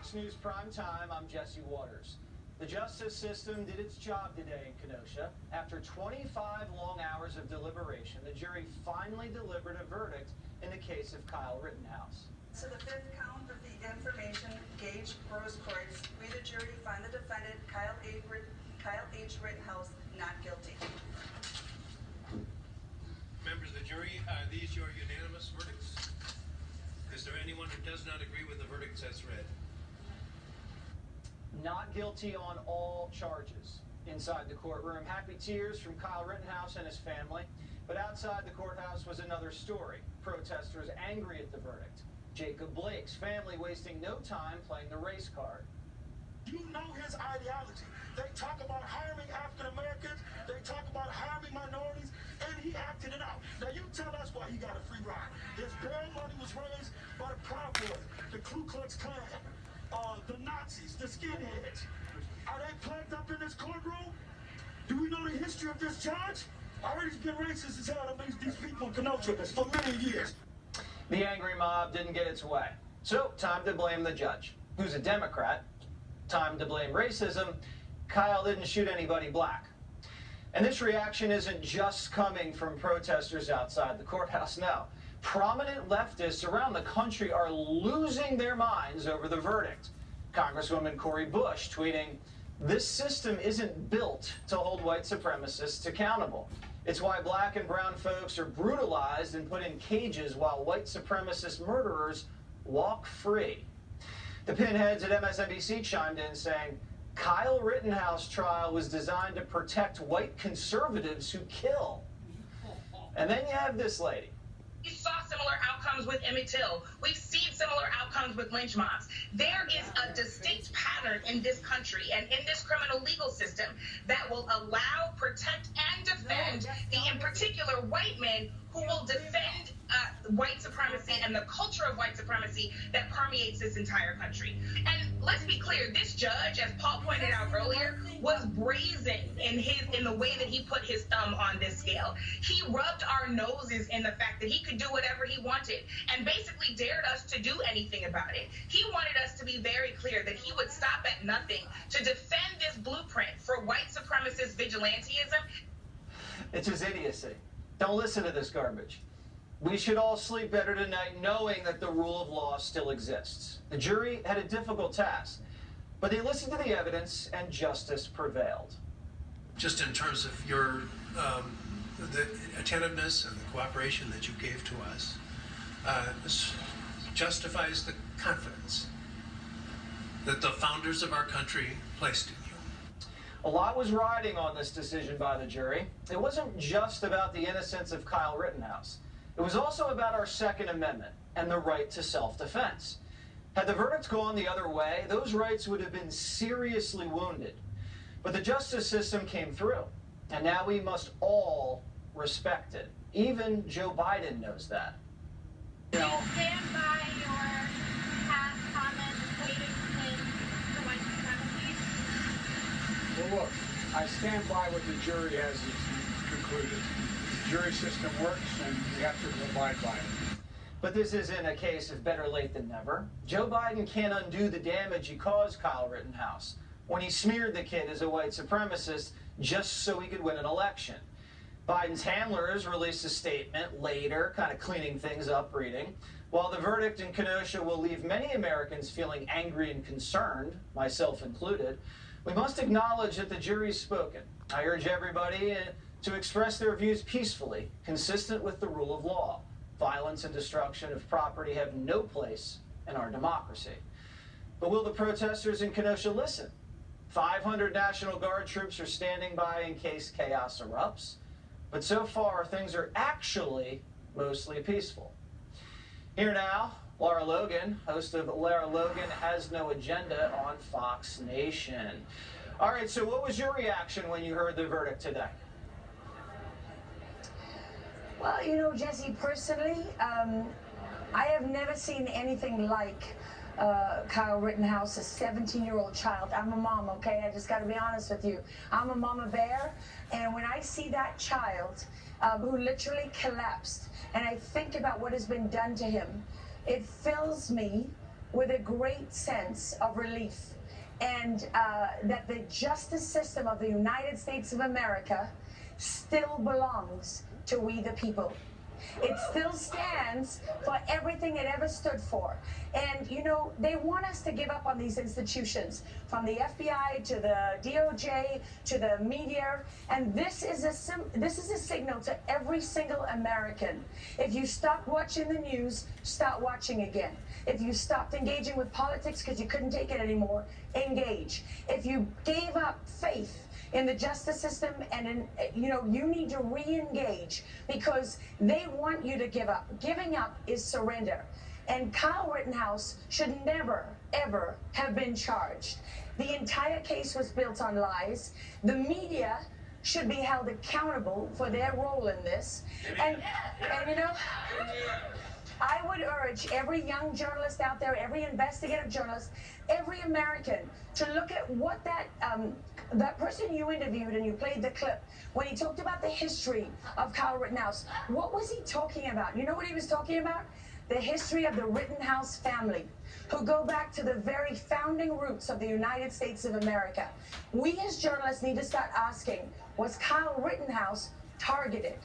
Fox News Prime Time, I'm Jesse Waters. The justice system did its job today in Kenosha. After 25 long hours of deliberation, the jury finally delivered a verdict in the case of Kyle Rittenhouse. To the fifth count of the information gauge Rose courts, we the jury find the defendant, Kyle H. Rittenhouse, not guilty. Members of the jury, are these your unanimous verdicts? Is there anyone who does not agree with the verdicts as read? Not guilty on all charges. Inside the courtroom, happy tears from Kyle Rittenhouse and his family. But outside the courthouse was another story. Protesters angry at the verdict. Jacob Blake's family wasting no time playing the race card. You know his ideology. They talk about harming African Americans, they talk about harming minorities, and he acted it out. Now you tell us why he got a free ride. His bail money was raised by the Proud Boys, the Ku Klux Klan, the Nazis, the skinheads. Are they plugged up in this courtroom? Do we know the history of this judge? Already been racist as hell to these people in Kenosha for many years. The angry mob didn't get its way. So, time to blame the judge, who's a Democrat. Time to blame racism. Kyle didn't shoot anybody black. And this reaction isn't just coming from protesters outside the courthouse, no. Prominent leftists around the country are losing their minds over the verdict. Congresswoman Cori Bush tweeting, "This system isn't built to hold white supremacists accountable. It's why black and brown folks are brutalized and put in cages while white supremacist murderers walk free." The pinheads at MSNBC chimed in saying, Kyle Rittenhouse trial was designed to protect white conservatives who kill. And then you have this lady. We saw similar outcomes with Emmett Till. We've seen similar outcomes with lynch mobs. There is a distinct pattern in this country and in this criminal legal system that will allow, protect, and defend in particular white men who will defend white supremacy and the culture of white supremacy that permeates this entire country. And let's be clear, this judge, as Paul pointed out earlier, was brazen in the way that he put his thumb on this scale. He rubbed our noses in the fact that he could do whatever he wanted and basically dared us to do anything about it. He wanted us to be very clear that he would stop at nothing to defend this blueprint for white supremacist vigilantism. It's his idiocy. Don't listen to this garbage. We should all sleep better tonight knowing that the rule of law still exists. The jury had a difficult task, but they listened to the evidence and justice prevailed. Just in terms of your the attentiveness and the cooperation that you gave to us, this justifies the confidence that the founders of our country placed in you. A lot was riding on this decision by the jury. It wasn't just about the innocence of Kyle Rittenhouse. It was also about our Second Amendment and the right to self-defense. Had the verdict gone the other way, those rights would have been seriously wounded. But the justice system came through, and now we must all respect it. Even Joe Biden knows that. Do you stand by your past comments equating him to white supremacy? Well, look, I stand by what the jury has concluded. The jury system works, and we have to abide by it. But this isn't a case of better late than never. Joe Biden can't undo the damage he caused Kyle Rittenhouse when he smeared the kid as a white supremacist just so he could win an election. Biden's handlers released a statement later, kind of cleaning things up, reading, while the verdict in Kenosha will leave many Americans feeling angry and concerned, myself included, we must acknowledge that the jury's spoken. I urge everybody to express their views peacefully, consistent with the rule of law. Violence and destruction of property have no place in our democracy. But will the protesters in Kenosha listen? 500 National Guard troops are standing by in case chaos erupts. But so far, things are actually mostly peaceful. Here now, Lara Logan, host of Lara Logan Has No Agenda on Fox Nation. All right, so what was your reaction when you heard the verdict today? Well, you know, Jesse, personally, I have never seen anything like Kyle Rittenhouse, a 17-year-old child. I'm a mom, okay? I just got to be honest with you. I'm a mama bear, and when I see that child who literally collapsed, and I think about what has been done to him, it fills me with a great sense of relief, and that the justice system of the United States of America still belongs to we the people. It still stands for everything it ever stood for. And, you know, they want us to give up on these institutions, from the FBI to the DOJ to the media. And this is a signal to every single American. If you stopped watching the news, start watching again. If you stopped engaging with politics because you couldn't take it anymore, engage. If you gave up faith in the justice system, and you need to re-engage, because they want you to give up. Giving up is surrender. And Kyle Rittenhouse should never, ever have been charged. The entire case was built on lies. The media should be held accountable for their role in this. And you know, I would urge every young journalist out there, every investigative journalist, every American, to look at what that person you interviewed, and you played the clip, when he talked about the history of Kyle Rittenhouse. What was he talking about? You know what he was talking about? The history of the Rittenhouse family, who go back to the very founding roots of the United States of America. We as journalists need to start asking, was Kyle Rittenhouse targeted?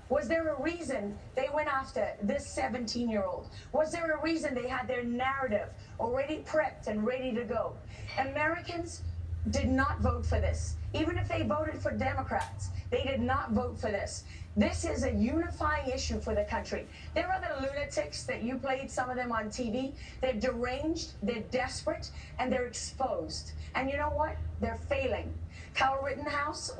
Was there a reason they went after this 17-year-old? Was there a reason they had their narrative already prepped and ready to go? Americans did not vote for this. Even if they voted for Democrats, they did not vote for this. This is a unifying issue for the country. There are the lunatics that you played, some of them on TV. They're deranged, they're desperate, and they're exposed. And you know what? They're failing. Kyle Rittenhouse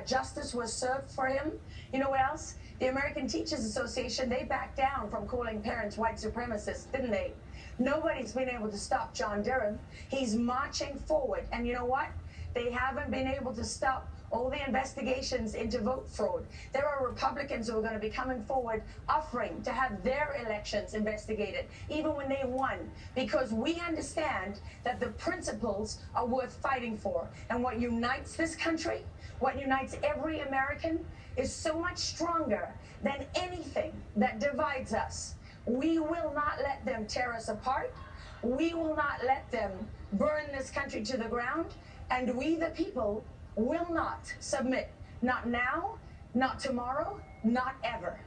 justice was served for him. You know what else? The American Teachers Association, they backed down from calling parents white supremacists, didn't they? Nobody's been able to stop John Durham. He's marching forward. And you know what? They haven't been able to stop all the investigations into vote fraud. There are Republicans who are going to be coming forward offering to have their elections investigated, even when they won, because we understand that the principles are worth fighting for. And what unites this country, what unites every American, is so much stronger than anything that divides us. We will not let them tear us apart. We will not let them burn this country to the ground. And we, the people, will not submit. Not now, not tomorrow, not ever.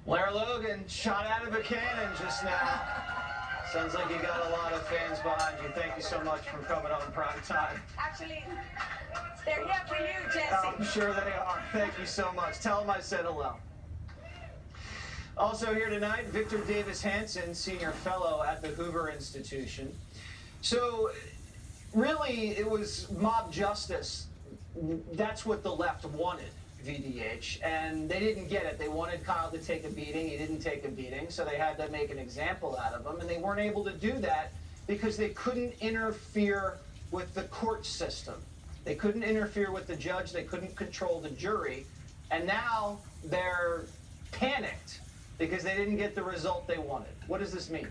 Lara Logan shot out of a cannon just now. Sounds like you got a lot of fans behind you. Thank you so much for coming on Prime Time. Actually, they're here for you, Jesse. I'm sure they are. Thank you so much. Tell them I said hello. Also here tonight, Victor Davis Hanson, Senior Fellow at the Hoover Institution. So, really, it was mob justice. That's what the left wanted, VDH, and they didn't get it. They wanted Kyle to take a beating. He didn't take a beating, so they had to make an example out of him, and they weren't able to do that because they couldn't interfere with the court system. They couldn't interfere with the judge. They couldn't control the jury, and now they're panicked because they didn't get the result they wanted. What does this mean?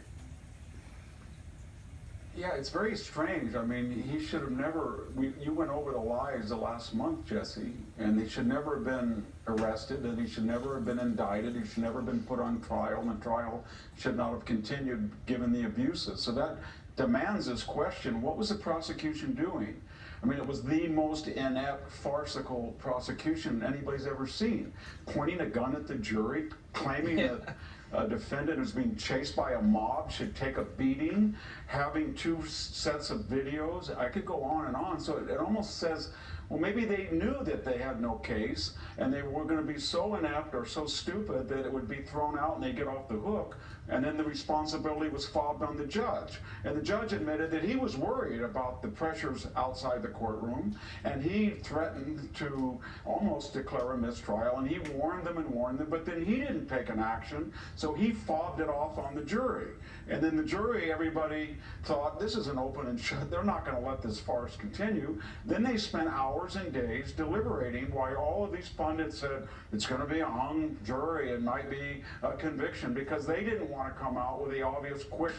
Yeah, it's very strange. I mean, he should have never, you went over the lies the last month, Jesse, and he should never have been arrested, and he should never have been indicted, he should never have been put on trial, and the trial should not have continued given the abuses. So that demands this question, what was the prosecution doing? I mean, it was the most inept, farcical prosecution anybody's ever seen. Pointing a gun at the jury, claiming that a defendant who's being chased by a mob should take a beating, having two sets of videos. I could go on and on. So it almost says, well, maybe they knew that they had no case and they were going to be so inept or so stupid that it would be thrown out and they get off the hook. And then the responsibility was fobbed on the judge. And the judge admitted that he was worried about the pressures outside the courtroom, and he threatened to almost declare a mistrial, and he warned them, but then he didn't take an action, so he fobbed it off on the jury. And then the jury, everybody thought, this is an open and shut, they're not going to let this farce continue. Then they spent hours and days deliberating while all of these pundits said, it's going to be a hung jury, it might be a conviction, because they didn't want to come out with the obvious quick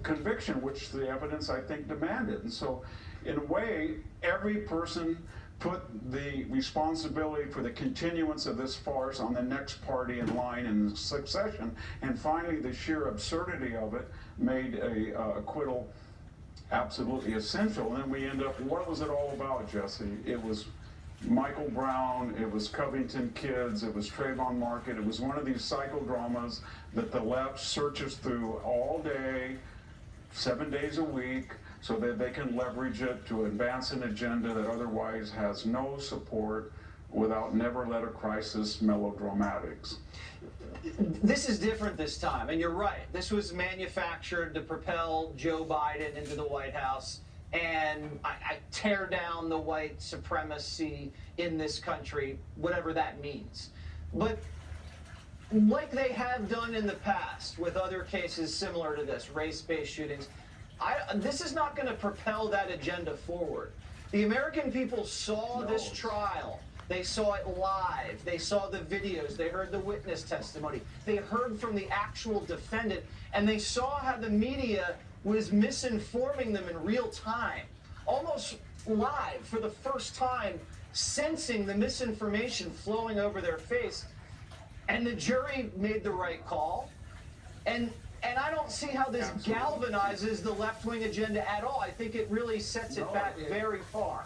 conviction, which the evidence, I think, demanded. And so, in a way, every person put the responsibility for the continuance of this farce on the next party in line in succession, and finally the sheer absurdity of it made a acquittal absolutely essential. And then we end up, what was it all about, Jesse? It was Michael Brown, it was Covington Kids, it was Trayvon Market, it was one of these psychodramas that the left searches through all day, 7 days a week, so that they can leverage it to advance an agenda that otherwise has no support without never let a crisis melodramatics. This is different this time, and you're right. This was manufactured to propel Joe Biden into the White House and I tear down the white supremacy in this country, whatever that means. But like they have done in the past with other cases similar to this, race-based shootings, this is not going to propel that agenda forward. The American people saw this trial. They saw it live. They saw the videos. They heard the witness testimony. They heard from the actual defendant, and they saw how the media was misinforming them in real time, almost live for the first time, sensing the misinformation flowing over their face. And the jury made the right call. And I don't see how this galvanizes the left-wing agenda at all. I think it really sets it back very far.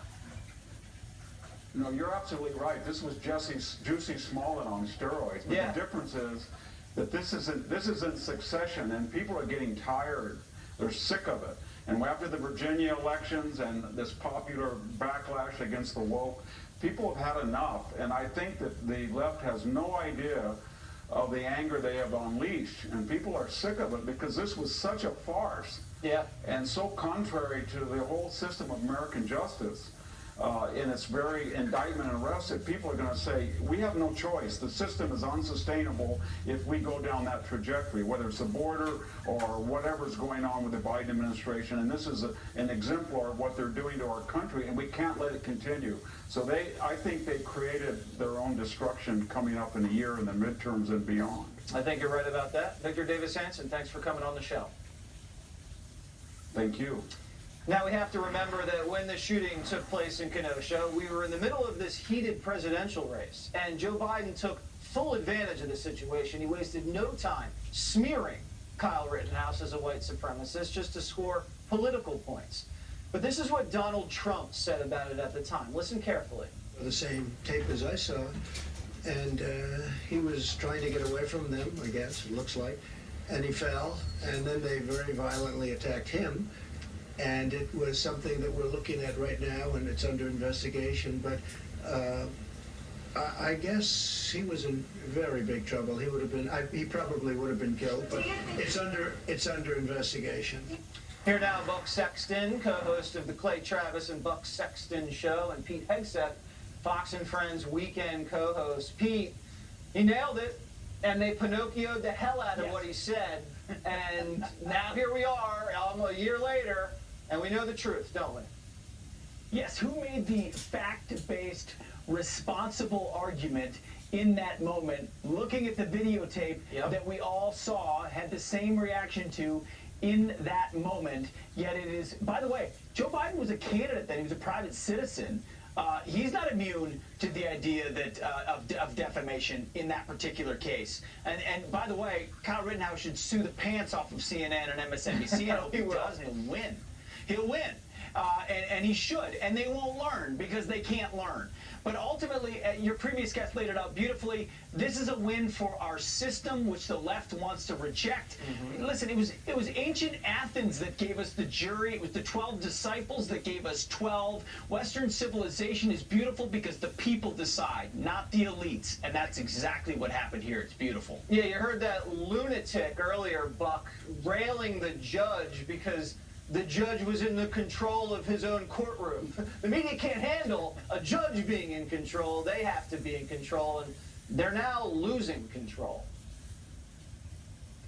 No, you're absolutely right. This was Juicy Smollett on steroids. But the difference is that this is in succession, and people are getting tired. They're sick of it. And after the Virginia elections and this popular backlash against the woke, people have had enough. And I think that the left has no idea of the anger they have unleashed. And people are sick of it because this was such a farce. Yeah. And so contrary to the whole system of American justice. In its very indictment and arrest, that people are going to say, we have no choice. The system is unsustainable if we go down that trajectory, whether it's the border or whatever's going on with the Biden administration. And this is an exemplar of what they're doing to our country, and we can't let it continue. So I think they created their own destruction coming up in a year in the midterms and beyond. I think you're right about that. Victor Davis Hanson, thanks for coming on the show. Thank you. Now we have to remember that when the shooting took place in Kenosha, we were in the middle of this heated presidential race, and Joe Biden took full advantage of the situation. He wasted no time smearing Kyle Rittenhouse as a white supremacist just to score political points. But this is what Donald Trump said about it at the time. Listen carefully. The same tape as I saw, and he was trying to get away from them, I guess, it looks like, and he fell, and then they very violently attacked him. And it was something that we're looking at right now, and it's under investigation. But I guess he was in very big trouble. He would have been. He probably would have been killed. But it's under investigation. Here now, Buck Sexton, co-host of the Clay Travis and Buck Sexton Show, and Pete Hegseth, Fox and Friends weekend co-host. Pete, he nailed it, and they Pinocchio'd the hell out of what he said. And now here we are, almost a year later. And we know the truth, don't we? Yes, who made the fact-based, responsible argument in that moment, looking at the videotape that we all saw, had the same reaction to in that moment, yet it is, by the way, Joe Biden was a candidate then, he was a private citizen. He's not immune to the idea that of defamation in that particular case. And by the way, Kyle Rittenhouse should sue the pants off of CNN and MSNBC. And he does, he'll win. He'll win. And he should. And they won't learn because they can't learn. But ultimately, your previous guest laid it out beautifully. This is a win for our system, which the left wants to reject. Listen, it was ancient Athens that gave us the jury. It was the 12 disciples that gave us 12. Western civilization is beautiful because the people decide, not the elites. And that's exactly what happened here. It's beautiful. Yeah, you heard that lunatic earlier, Buck, railing the judge because the judge was in the control of his own courtroom. The media can't handle a judge being in control. They have to be in control, and they're now losing control.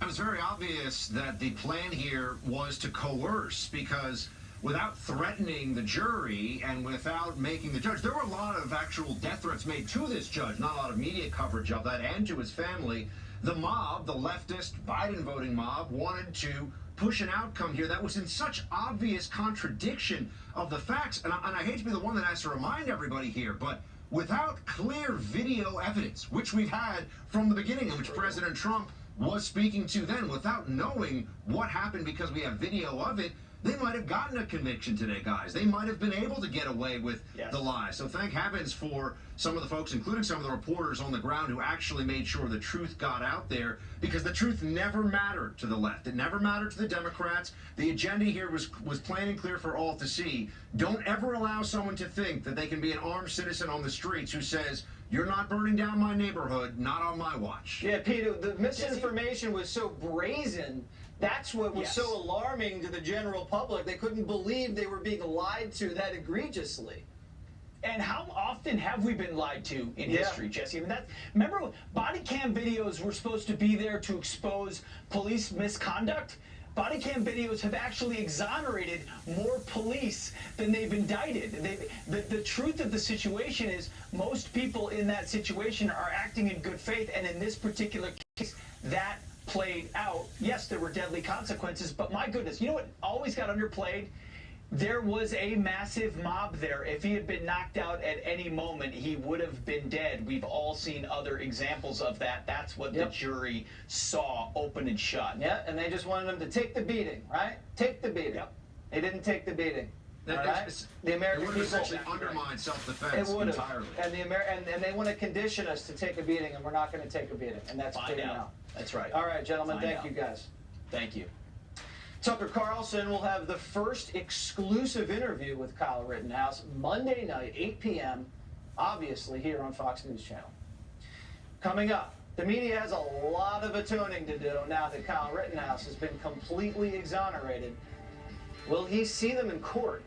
It was very obvious that the plan here was to coerce, because without threatening the jury and without making the judge, there were a lot of actual death threats made to this judge, not a lot of media coverage of that, and to his family. The mob, the leftist Biden voting mob, wanted to push an outcome here that was in such obvious contradiction of the facts. And I hate to be the one that has to remind everybody here, but without clear video evidence, which we've had from the beginning, in which President Trump was speaking to then, without knowing what happened because we have video of it, they might have gotten a conviction today, guys. They might have been able to get away with the lie. So thank heavens for some of the folks, including some of the reporters on the ground, who actually made sure the truth got out there, because the truth never mattered to the left. It never mattered to the Democrats. The agenda here was plain and clear for all to see. Don't ever allow someone to think that they can be an armed citizen on the streets who says, you're not burning down my neighborhood, not on my watch. Yeah, Peter, the misinformation was so brazen. That's what was so alarming to the general public. They couldn't believe they were being lied to that egregiously. And how often have we been lied to in history, Jesse? I mean, remember, body cam videos were supposed to be there to expose police misconduct? Body cam videos have actually exonerated more police than they've indicted. The truth of the situation is most people in that situation are acting in good faith, and in this particular case, that played out. Yes, there were deadly consequences, but my goodness, you know what always got underplayed? There was a massive mob there. If he had been knocked out at any moment, he would have been dead. We've all seen other examples of that. That's what the jury saw, open and shut. Yeah, and they just wanted him to take the beating, right? Take the beating. They didn't take the beating. Right? The American people essentially undermined self-defense entirely. And they want to condition us to take a beating, and we're not going to take a beating. And that's clear now. That's right. All right, gentlemen, thank you guys. Thank you. Tucker Carlson will have the first exclusive interview with Kyle Rittenhouse Monday night, 8 p.m., obviously here on Fox News Channel. Coming up, the media has a lot of atoning to do now that Kyle Rittenhouse has been completely exonerated. Will he see them in court?